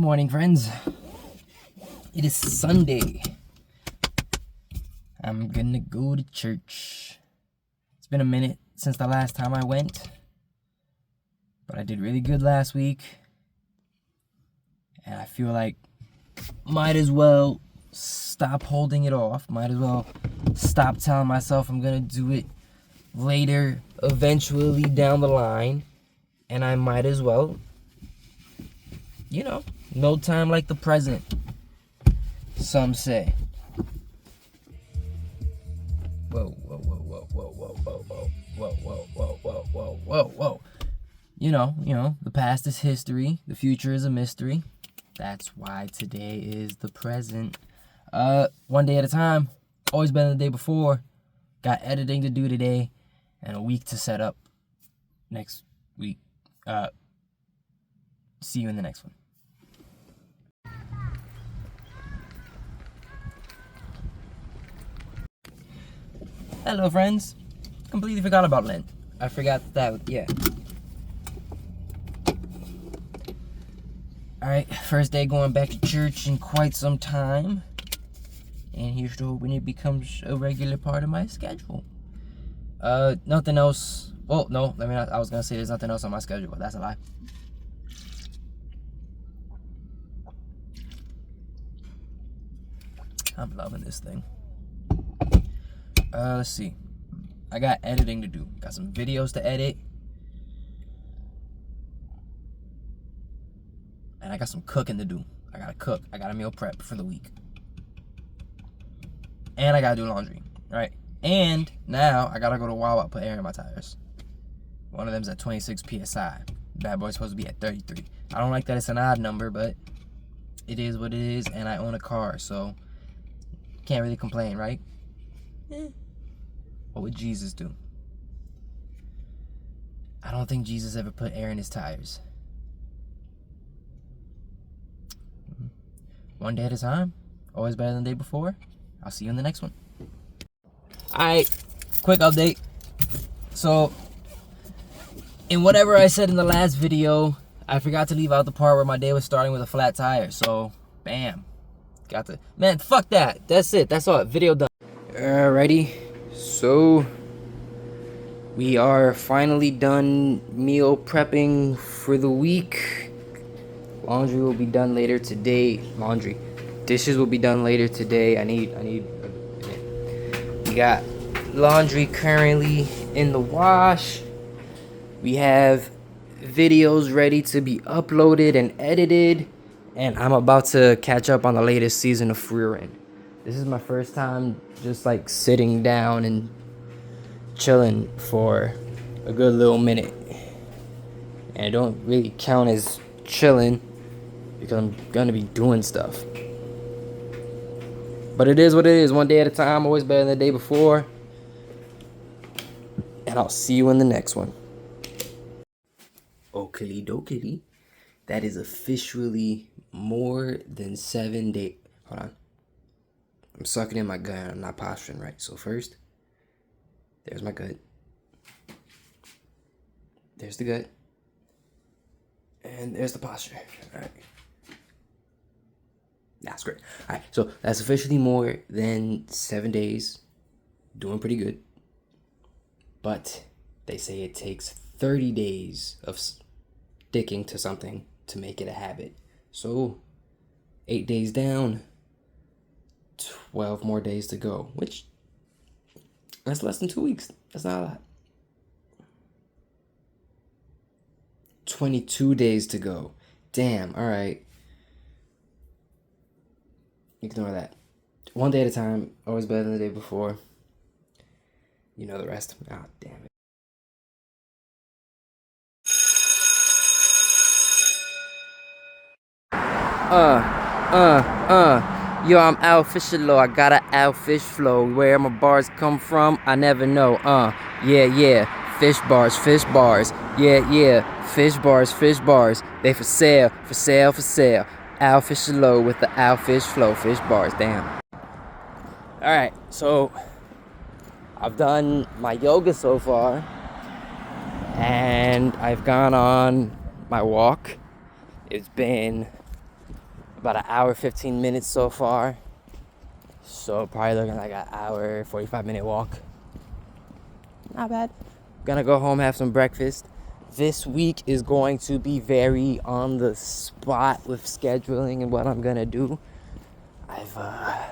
Good morning, friends. It is Sunday. I'm gonna go to church. It's been a minute since the last time I went, but I did really good last week, and I feel like might as well stop holding it off. Might as well stop telling myself I'm gonna do it later, eventually down the line, and I might as well, no time like the present, some say. Whoa, whoa, whoa, whoa, whoa, whoa, whoa, whoa, whoa, whoa, whoa, whoa, whoa, whoa, whoa. You know, the past is history, the future is a mystery. That's why today is the present. One day at a time, always better than the day before. Got editing to do today, and a week to set up next week. See you in the next one. Hello, friends. Completely forgot about Lent. I forgot that, yeah. Alright, first day going back to church in quite some time. And here's to hoping it becomes a regular part of my schedule. Nothing else. Well, no, I was gonna say there's nothing else on my schedule, but that's a lie. I'm loving this thing. Let's see. I got editing to do. Got some videos to edit. And I got some cooking to do. I gotta cook. I gotta meal prep for the week. And I gotta do laundry, right? And now I gotta go to Wawa, put air in my tires. One of them's at 26 PSI. Bad boy's supposed to be at 33. I don't like that it's an odd number, but it is what it is, and I own a car, so can't really complain, right? What would Jesus do? I don't think Jesus ever put air in his tires. One day at a time. Always better than the day before. I'll see you in the next one. Alright, quick update. So, in whatever I said in the last video, I forgot to leave out the part where my day was starting with a flat tire. So, bam. Man, fuck that. That's it. That's all. Video done. Alrighty. So, we are finally done meal prepping for the week. Laundry will be done later today. Dishes will be done later today. I need we got laundry currently in the wash. We have videos ready to be uploaded and edited. And I'm about to catch up on the latest season of Free Reign. This is my first time just like sitting down and chilling for a good little minute. And it don't really count as chilling because I'm gonna be doing stuff. But it is what it is. One day at a time, always better than the day before. And I'll see you in the next one. Oakley dokey. That is officially more than 7 days. Hold on. I'm sucking in my gut. I'm not posturing right. So first, there's my gut. There's the gut. And there's the posture. All right. That's great. All right. So that's officially more than 7 days. Doing pretty good. But they say it takes 30 days of sticking to something to make it a habit. So 8 days down, 12 more days to go, which that's less than 2 weeks. That's not a lot. 22 days to go. Damn. All right. Ignore that. One day at a time. Always better than the day before. You know the rest. Ah, damn it. Yo, I'm official. I got a outfish flow. Where my bars come from, I never know. Yeah. Fish bars. Yeah. Fish bars. They for sale. Official with the outfish flow. Fish bars. Damn. Alright, so I've done my yoga so far. And I've gone on my walk. It's been About an hour, 15 minutes so far. So probably looking like an hour, 45-minute walk. Not bad. Gonna go home, have some breakfast. This week is going to be very on the spot with scheduling and what I'm gonna do. I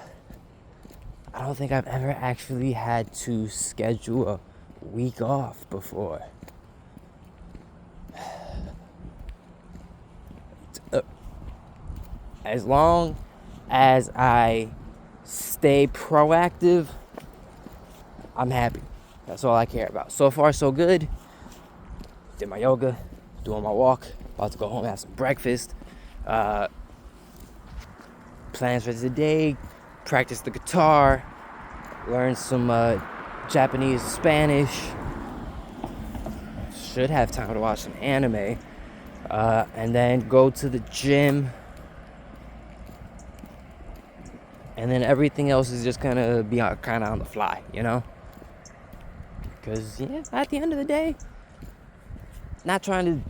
don't think I've ever actually had to schedule a week off before. As long as I stay proactive, I'm happy. That's all I care about. So far, so good. Did my yoga, doing my walk, about to go home, have some breakfast. Plans for today, practice the guitar, learn some Japanese, Spanish. Should have time to watch some anime. And then go to the gym. And then everything else is just gonna be kind of on the fly, you know? Because, yeah, at the end of the day, not trying to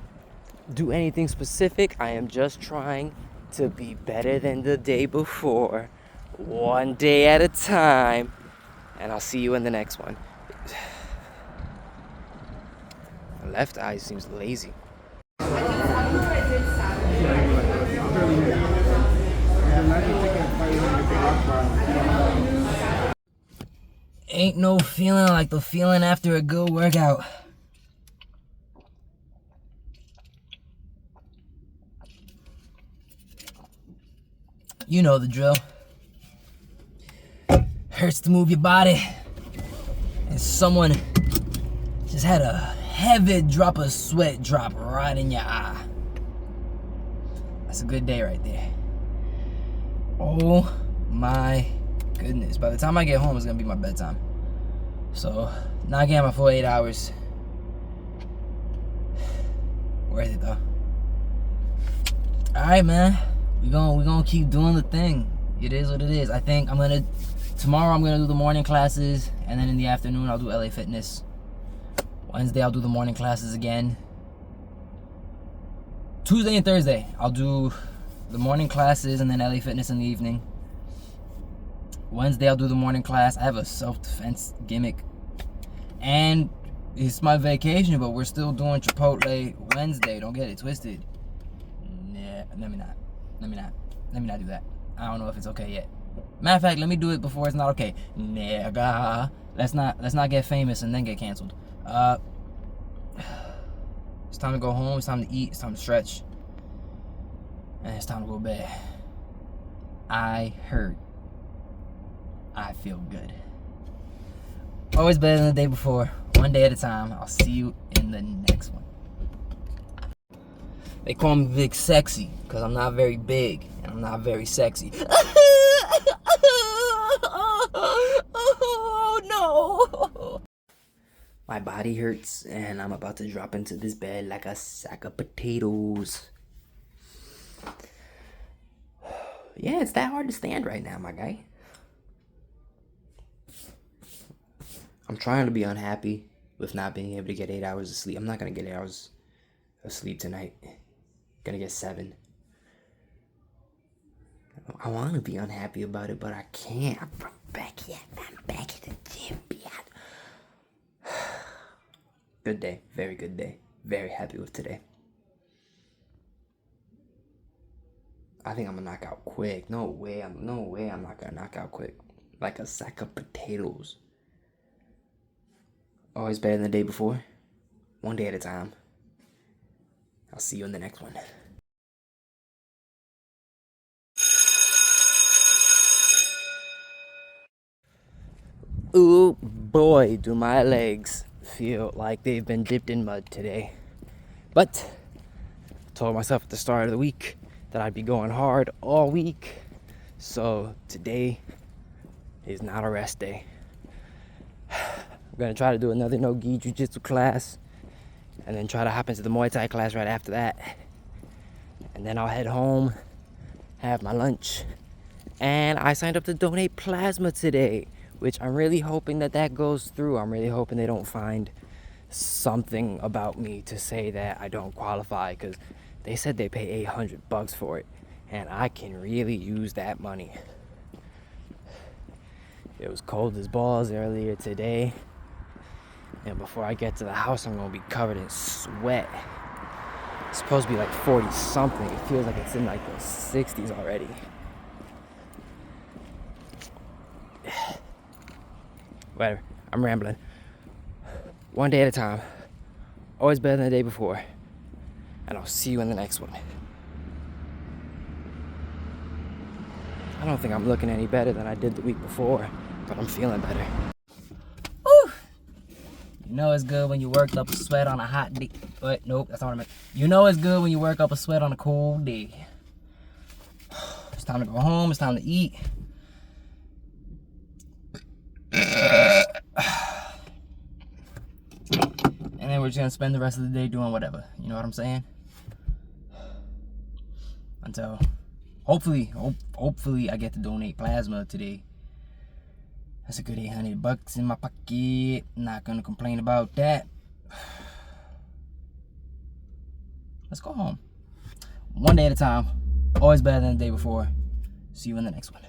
do anything specific. I am just trying to be better than the day before, one day at a time. And I'll see you in the next one. My left eye seems lazy. Ain't no feeling like the feeling after a good workout. You know the drill. Hurts to move your body. And someone just had a heavy drop of sweat drop right in your eye. That's a good day right there. Oh my goodness. By the time I get home, it's gonna be my bedtime. So, not getting my full 8 hours. Worth it though. Alright, man. We gonna keep doing the thing. It is what it is. I think tomorrow I'm gonna do the morning classes, and then in the afternoon I'll do LA Fitness. Wednesday I'll do the morning classes again. Tuesday and Thursday I'll do the morning classes and then LA Fitness in the evening. Wednesday I'll do the morning class. I have a self-defense gimmick. And it's my vacation, but we're still doing Chipotle Wednesday. Don't get it twisted. Nah, let me not do that. I don't know if it's okay yet. Matter of fact, let me do it before it's not okay. Nigga. Let's not get famous and then get canceled. It's time to go home, it's time to eat, it's time to stretch. And it's time to go to bed. I feel good. Always better than the day before. One day at a time. I'll see you in the next one. They call me Big Sexy because I'm not very big and I'm not very sexy. Oh no! My body hurts and I'm about to drop into this bed like a sack of potatoes. Yeah, it's that hard to stand right now, my guy. I'm trying to be unhappy with not being able to get 8 hours of sleep. I'm not going to get 8 hours of sleep tonight. Gonna get 7. I want to be unhappy about it, but I can't. I'm back at the gym, man. Good day. Very good day. Very happy with today. I think I'm gonna knock out quick. No way I'm not gonna knock out quick. Like a sack of potatoes. Always better than the day before. One day at a time. I'll see you in the next one. Ooh boy, do my legs feel like they've been dipped in mud today. But I told myself at the start of the week that I'd be going hard all week. So today is not a rest day. I'm gonna try to do another no-gi jiu-jitsu class and then try to hop into the Muay Thai class right after that. And then I'll head home, have my lunch. And I signed up to donate plasma today, which I'm really hoping that goes through. I'm really hoping they don't find something about me to say that I don't qualify, because they said they pay $800 for it. and I can really use that money. It was cold as balls earlier today, and before I get to the house, I'm gonna be covered in sweat. It's supposed to be like 40 something. It feels like it's in like the 60s already. Whatever, I'm rambling. One day at a time. Always better than the day before. And I'll see you in the next one. I don't think I'm looking any better than I did the week before, but I'm feeling better. Woo! You know it's good when you work up a sweat on a hot day. But nope, that's not what I meant. You know it's good when you work up a sweat on a cold day. It's time to go home, it's time to eat. And then we're just gonna spend the rest of the day doing whatever. You know what I'm saying? Until hopefully I get to donate plasma today. That's a good $800 in my pocket. Not gonna complain about that. Let's go home. One day at a time. Always better than the day before. See you in the next one.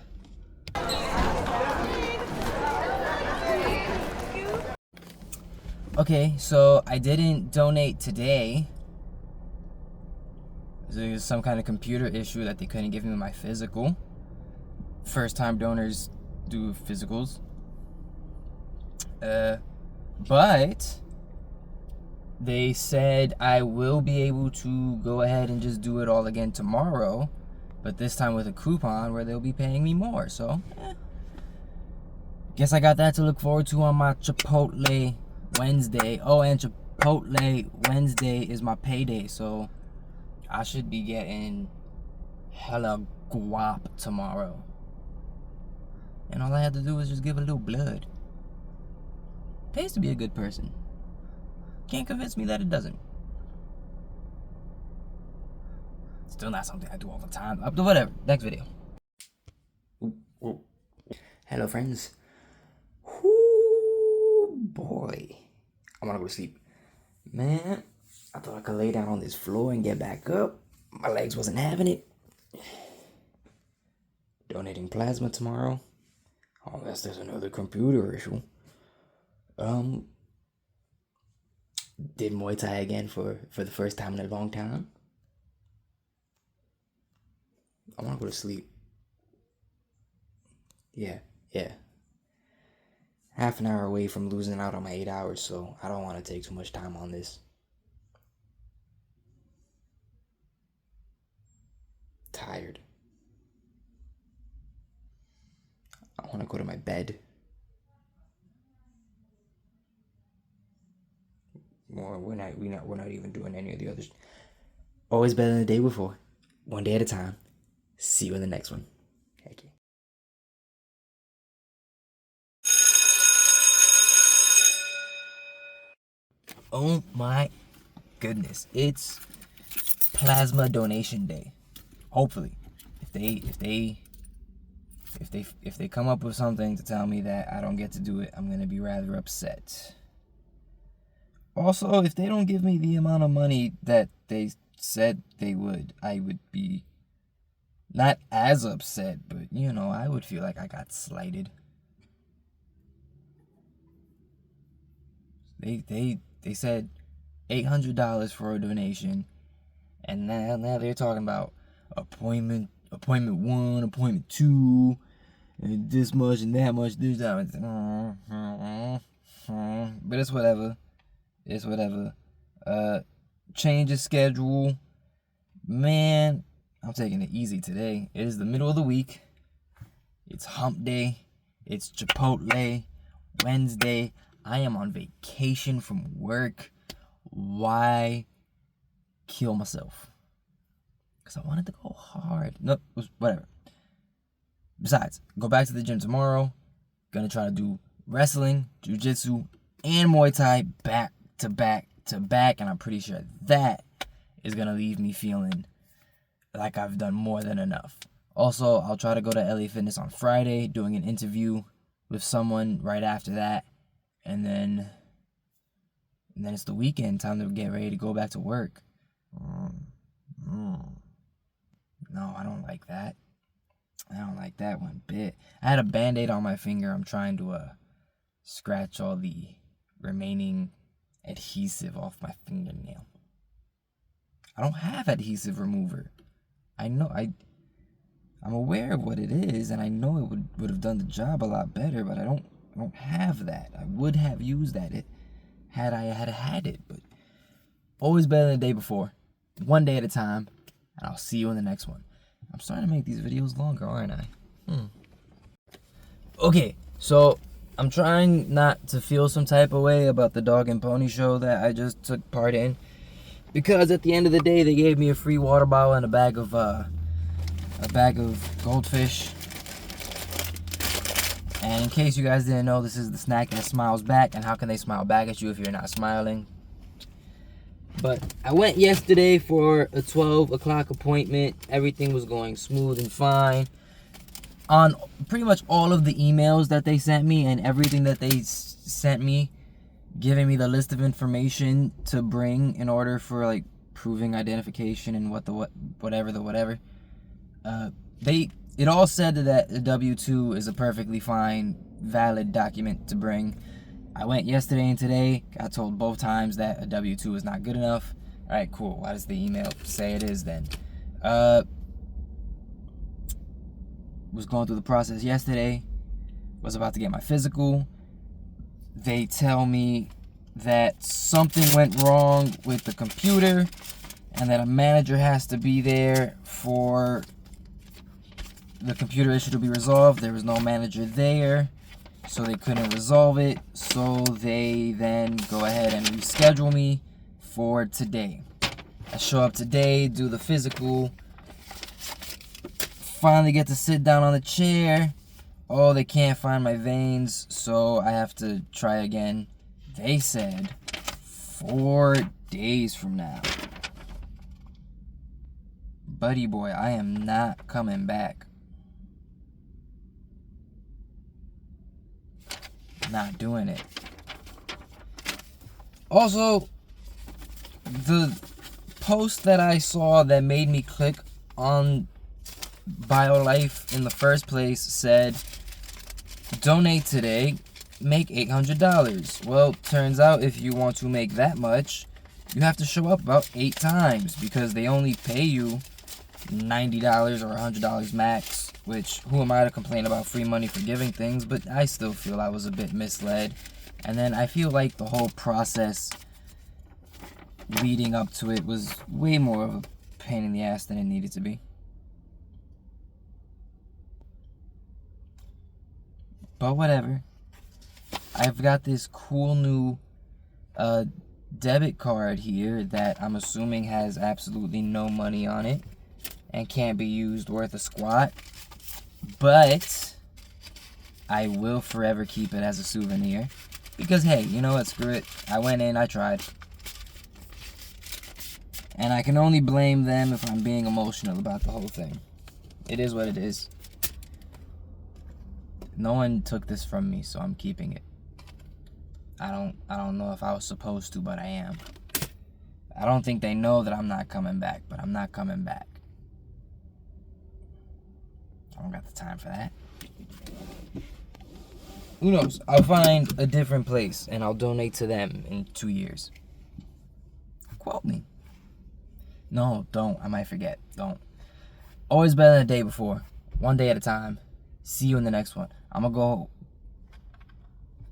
Okay, so I didn't donate today. There's some kind of computer issue that they couldn't give me my physical. First time donors do physicals. But they said I will be able to go ahead and just do it all again tomorrow, but this time with a coupon where they'll be paying me more. So guess I got that to look forward to on my Chipotle Wednesday. Oh, and Chipotle Wednesday is my payday, so I should be getting hella guap tomorrow. And all I had to do was just give a little blood. Pays to be a good person. Can't convince me that it doesn't. Still not something I do all the time. Up to whatever. Next video. Ooh. Hello, friends. Ooh, boy. I want to go to sleep. Man, I thought I could lay down on this floor and get back up. My legs wasn't having it. Donating plasma tomorrow. Unless there's another computer issue. Did Muay Thai again for the first time in a long time. I want to go to sleep. Yeah. Half an hour away from losing out on my 8 hours, so I don't want to take too much time on this. Tired. I want to go to my bed. We're not even doing any of the others. Always better than the day before. One day at a time. See you in the next one. Heck yeah. Oh my goodness. It's plasma donation day. Hopefully. If they come up with something to tell me that I don't get to do it, I'm gonna be rather upset. Also, if they don't give me the amount of money that they said they would, I would be not as upset, but you know, I would feel like I got slighted. They said $800 for a donation, and now they're talking about appointment 1, appointment 2, and this much and that much, this that. But it's whatever. Change the schedule. Man, I'm taking it easy today. It is the middle of the week. It's hump day. It's Chipotle Wednesday. I am on vacation from work. Why kill myself? Because I wanted to go hard. Nope, whatever. Besides, go back to the gym tomorrow. Gonna try to do wrestling, jiu-jitsu, and Muay Thai back to back to back. And I'm pretty sure that is gonna leave me feeling like I've done more than enough. Also, I'll try to go to LA Fitness on Friday, doing an interview with someone right after that. And then it's the weekend, time to get ready to go back to work. No, I don't like that. I don't like that one bit. I had a Band-Aid on my finger. I'm trying to scratch all the remaining adhesive off my fingernail. I don't have adhesive remover. I'm aware of what it is, and I know it would have done the job a lot better, but I don't have that. I would have used that had I had it, but always better than the day before. One day at a time, and I'll see you in the next one. I'm starting to make these videos longer, aren't I? Okay, so I'm trying not to feel some type of way about the dog and pony show that I just took part in, because at the end of the day, they gave me a free water bottle and a bag of goldfish. And in case you guys didn't know, this is the snack that smiles back. And how can they smile back at you if you're not smiling? But I went yesterday for a 12 o'clock appointment. Everything was going smooth and fine. On pretty much all of the emails that they sent me and everything that they sent me, giving me the list of information to bring in order for like proving identification and whatever. It all said that a W-2 is a perfectly fine, valid document to bring. I went yesterday and today, got told both times that a W-2 is not good enough. All right, cool. Why does the email say it is then? Was going through the process yesterday, was about to get my physical. They tell me that something went wrong with the computer and that a manager has to be there for the computer issue to be resolved. There was no manager there, so they couldn't resolve it. So they then go ahead and reschedule me for today. I show up today, do the physical, finally get to sit down on the chair. Oh, they can't find my veins, so I have to try again. They said 4 days from now. Buddy boy, I am not coming back. Not doing it. Also, the post that I saw that made me click on BioLife in the first place said, donate today, make $800. Well, turns out if you want to make that much, you have to show up about 8 times because they only pay you $90 or $100 max, which who am I to complain about free money for giving things, but I still feel I was a bit misled. And then I feel like the whole process leading up to it was way more of a pain in the ass than it needed to be. But whatever. I've got this cool new debit card here that I'm assuming has absolutely no money on it and can't be used worth a squat. But I will forever keep it as a souvenir. Because hey, you know what, screw it. I went in, I tried. And I can only blame them if I'm being emotional about the whole thing. It is what it is. No one took this from me, so I'm keeping it. I don't know if I was supposed to, but I am. I don't think they know that I'm not coming back, but I'm not coming back. I don't got the time for that. Who knows? I'll find a different place and I'll donate to them in 2 years. Quote me. No, don't. I might forget. Don't. Always better than the day before. One day at a time. See you in the next one. I'm gonna go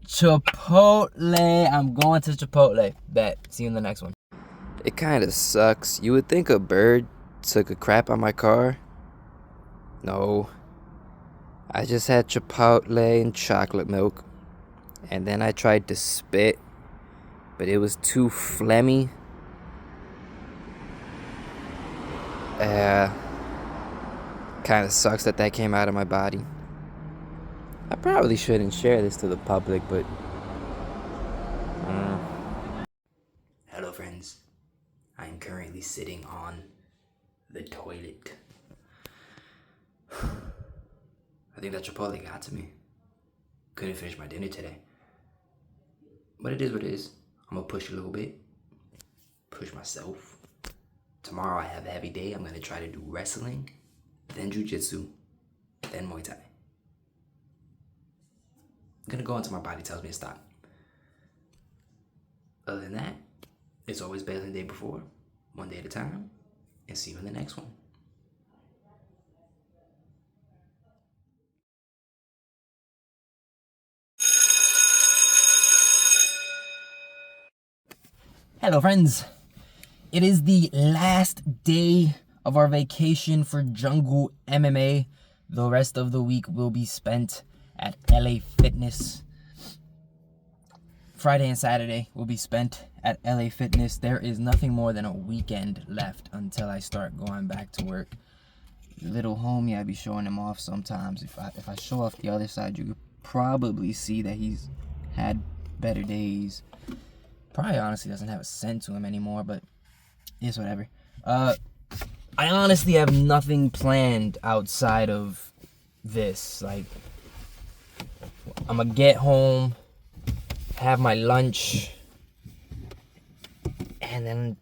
Chipotle. I'm going to Chipotle. Bet. See you in the next one. It kind of sucks. You would think a bird took a crap on my car. No. I just had Chipotle and chocolate milk. And then I tried to spit, but it was too phlegmy. Kind of sucks that came out of my body. I probably shouldn't share this to the public, but... Hello, friends. I am currently sitting on the toilet. I think that Chipotle got to me. Couldn't finish my dinner today. But it is what it is. I'm gonna push a little bit. Push myself. Tomorrow I have a heavy day. I'm gonna try to do wrestling. then Jiu-Jitsu, then Muay Thai. I'm gonna go until my body tells me to stop. Other than that, it's always better than the day before, one day at a time, and see you in the next one. Hello friends, it is the last day of our vacation for Jungle MMA. The rest of the week will be spent at LA Fitness. Friday and Saturday will be spent at LA Fitness. There is nothing more than a weekend left until I start going back to work. Little homie, I be showing him off sometimes. If I show off the other side, you could probably see that he's had better days. Probably honestly doesn't have a scent to him anymore, but it's whatever. I honestly have nothing planned outside of this. Like, I'm gonna get home, have my lunch, and then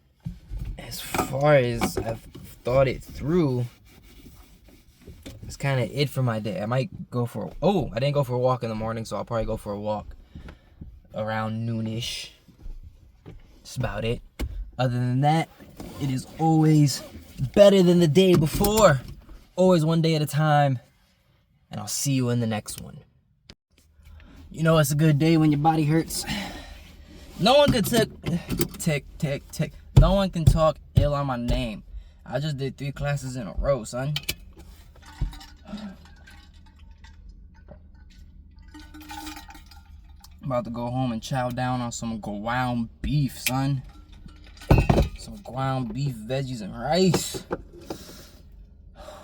as far as I've thought it through, it's kind of it for my day. I might go for I didn't go for a walk in the morning, so I'll probably go for a walk around noonish. That's about it. Other than that, it is always better than the day before. Always one day at a time. And I'll see you in the next one. You know it's a good day when your body hurts. No one can tick. No one can talk ill on my name. I just did 3 classes in a row, son. I'm about to go home and chow down on some ground beef, son. Some ground beef, veggies, and rice.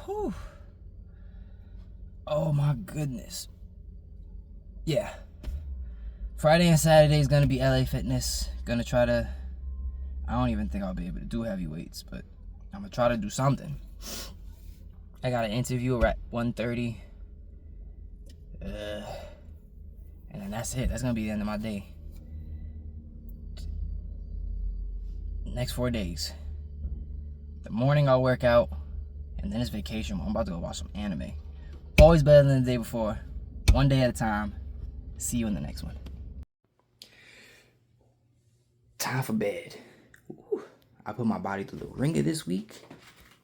Whew. Oh my goodness. Yeah. Friday and Saturday is going to be LA Fitness. Gonna try to... I don't even think I'll be able to do heavy weights, but I'm going to try to do something. I got an interview at 1:30. And then that's it. That's going to be the end of my day. Next 4 days. The morning I'll work out. And then it's vacation. I'm about to go watch some anime. Always better than the day before. One day at a time. See you in the next one. Time for bed. Ooh, I put my body through the ringer this week.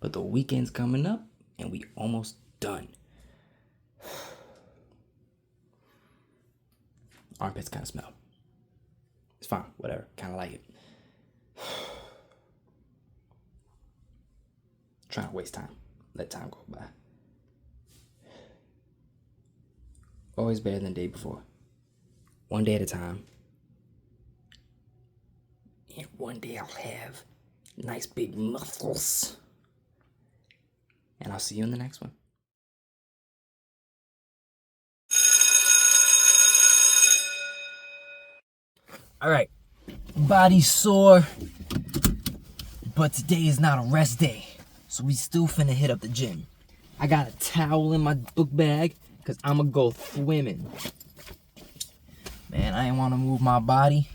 But the weekend's coming up. And we almost done. Armpits kind of smell. It's fine, whatever. Kind of like it. Trying to waste time. Let time go by. Always better than the day before. One day at a time. And one day I'll have nice big muscles. And I'll see you in the next one. All right, body sore, but today is not a rest day, so we still finna hit up the gym. I got a towel in my book bag, cause I'ma go swimming. Man, I ain't wanna move my body.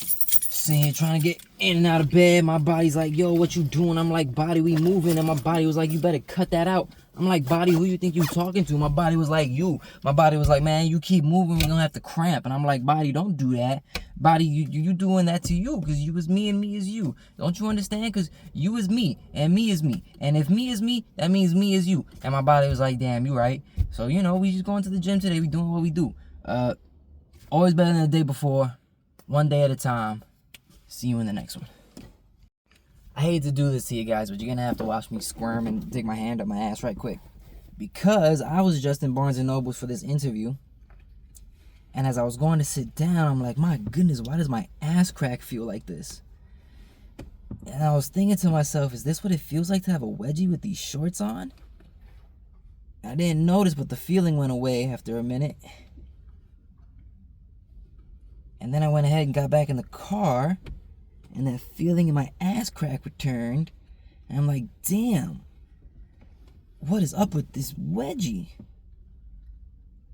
Sitting here trying to get in and out of bed. My body's like, yo, what you doing? I'm like, body, we moving. And my body was like, you better cut that out. I'm like, body, who you think you talking to? My body was like, you. My body was like, man, you keep moving, we're gonna have to cramp. And I'm like, body, don't do that. Body, you doing that to you, because you is me and me is you. Don't you understand? Because you is me and me is me. And if me is me, that means me is you. And my body was like, damn, you right. So, you know, we just going to the gym today. We doing what we do. Always better than the day before. One day at a time. See you in the next one. I hate to do this to you guys, but you're going to have to watch me squirm and dig my hand up my ass right quick. Because I was just in Barnes & Noble's for this interview. And as I was going to sit down, I'm like, my goodness, why does my ass crack feel like this? And I was thinking to myself, is this what it feels like to have a wedgie with these shorts on? I didn't notice, but the feeling went away after a minute. And then I went ahead and got back in the car, and that feeling in my ass crack returned. And I'm like, damn, what is up with this wedgie?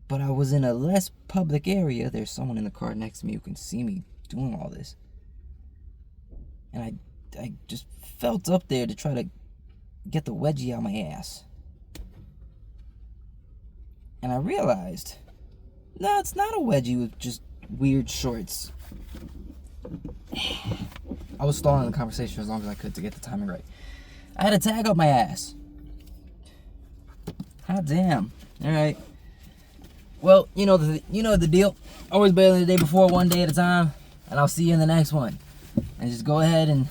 But I was in a less public area. There's someone in the car next to me who can see me doing all this. And I just felt up there to try to get the wedgie out my ass. and I realized, no, it's not a wedgie with just weird shorts. I was stalling the conversation as long as I could to get the timing right. I had a tag up my ass. Hot damn. All right. Well, you know the deal. Always better than the day before, one day at a time, and I'll see you in the next one. And just go ahead and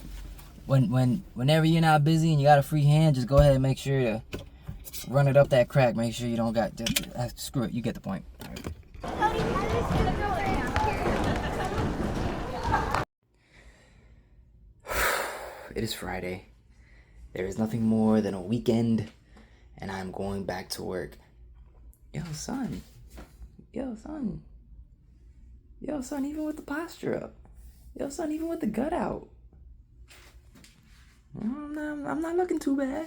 whenever you're not busy and you got a free hand, just go ahead and make sure to run it up that crack. Make sure you don't got screw it. You get the point. All right. It is Friday. There is nothing more than a weekend, and I'm going back to work. Yo, son. Yo, son, even with the posture up. Yo, son, even with the gut out. I'm not looking too bad.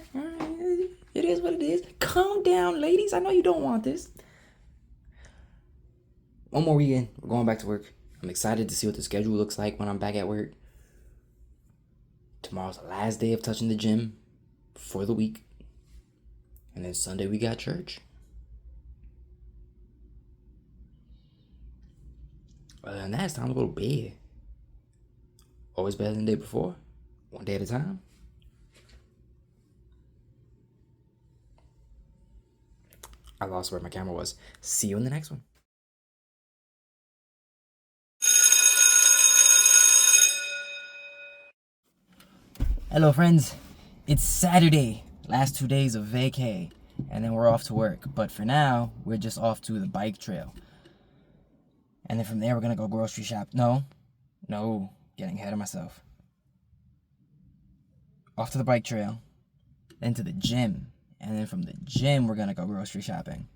It is what it is. Calm down, ladies. I know you don't want this. One more weekend. We're going back to work. I'm excited to see what the schedule looks like when I'm back at work. Tomorrow's the last day of touching the gym for the week. And then Sunday we got church. Other than that, it's time to go to bed. Always better than the day before. One day at a time. I lost where my camera was. See you in the next one. Hello, friends. It's Saturday. Last 2 days of vacay. And then we're off to work. But for now, we're just off to the bike trail. And then from there, we're going to go grocery shop. No, getting ahead of myself. Off to the bike trail, then to the gym. And then from the gym, we're going to go grocery shopping.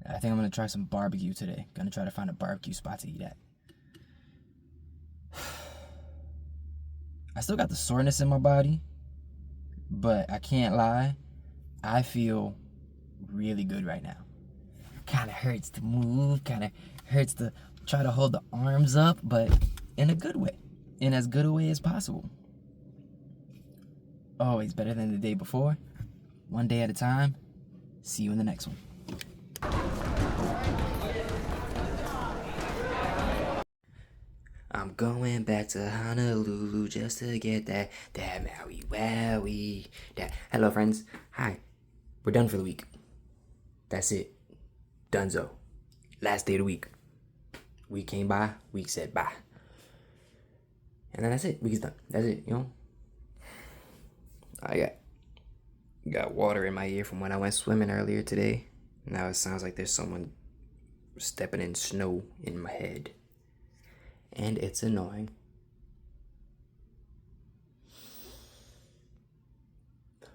I think I'm going to try some barbecue today. Going to try to find a barbecue spot to eat at. I still got the soreness in my body, but I can't lie. I feel really good right now. Kind of hurts to move, kind of hurts to try to hold the arms up, but in a good way, in as good a way as possible. Always better than the day before, one day at a time. See you in the next one. I'm going back to Honolulu just to get that Maui Wowie. Hello, friends. Hi. We're done for the week. That's it. Dunzo. Last day of the week. Week came by, week said bye. And then that's it. Week is done. That's it, you know? I got water in my ear from when I went swimming earlier today. Now it sounds like there's someone stepping in snow in my head. And it's annoying.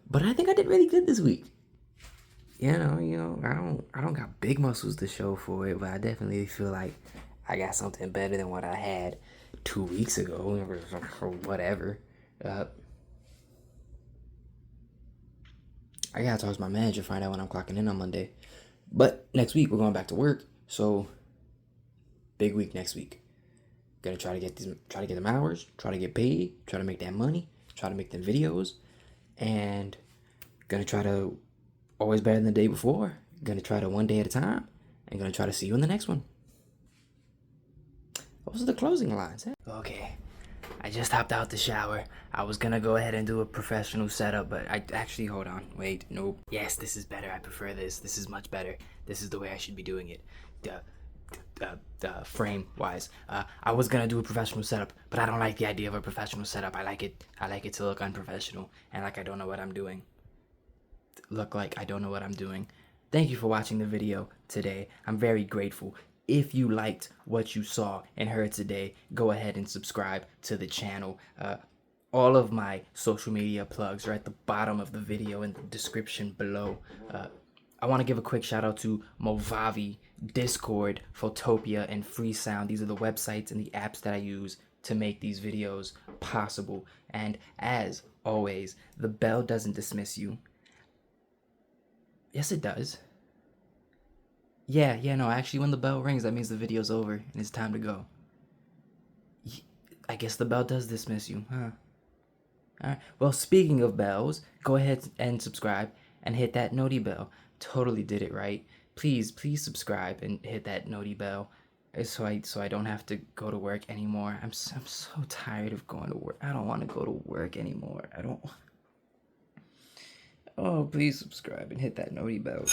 But I think I did really good this week. You know, I don't got big muscles to show for it, but I definitely feel like I got something better than what I had 2 weeks ago or whatever. I gotta talk to my manager, find out when I'm clocking in on Monday. But next week we're going back to work, so big week next week. Gonna try to get them hours, try to get paid, try to make that money, try to make them videos, and gonna try to always better than the day before. Gonna try to one day at a time, and gonna try to see you in the next one. Those are the closing lines. Okay, I just hopped out the shower. I was gonna go ahead and do a professional setup, but I actually, hold on, wait, nope. Yes, this is better. I prefer this. This is much better. This is the way I should be doing it. Frame wise, I was gonna do a professional setup, but I don't like the idea of a professional setup. I like it to look unprofessional and like I don't know what I'm doing. Thank you for watching the video today. I'm very grateful. If you liked what you saw and heard today, go ahead and subscribe to the channel. All of my social media plugs are at the bottom of the video in the description below. I want to give a quick shout out to Movavi, Discord, Photopia, and Freesound. These are the websites and the apps that I use to make these videos possible. And as always, the bell doesn't dismiss you. Yes, it does. Yeah, no, actually when the bell rings, that means the video's over and it's time to go. I guess the bell does dismiss you, huh? Alright, well, speaking of bells, go ahead and subscribe and hit that noti bell. Totally did it right. please subscribe and hit that noti bell, so I don't have to go to work anymore. I'm so tired of going to work. I don't want to go to work anymore. I don't. Oh, please subscribe and hit that noti bell.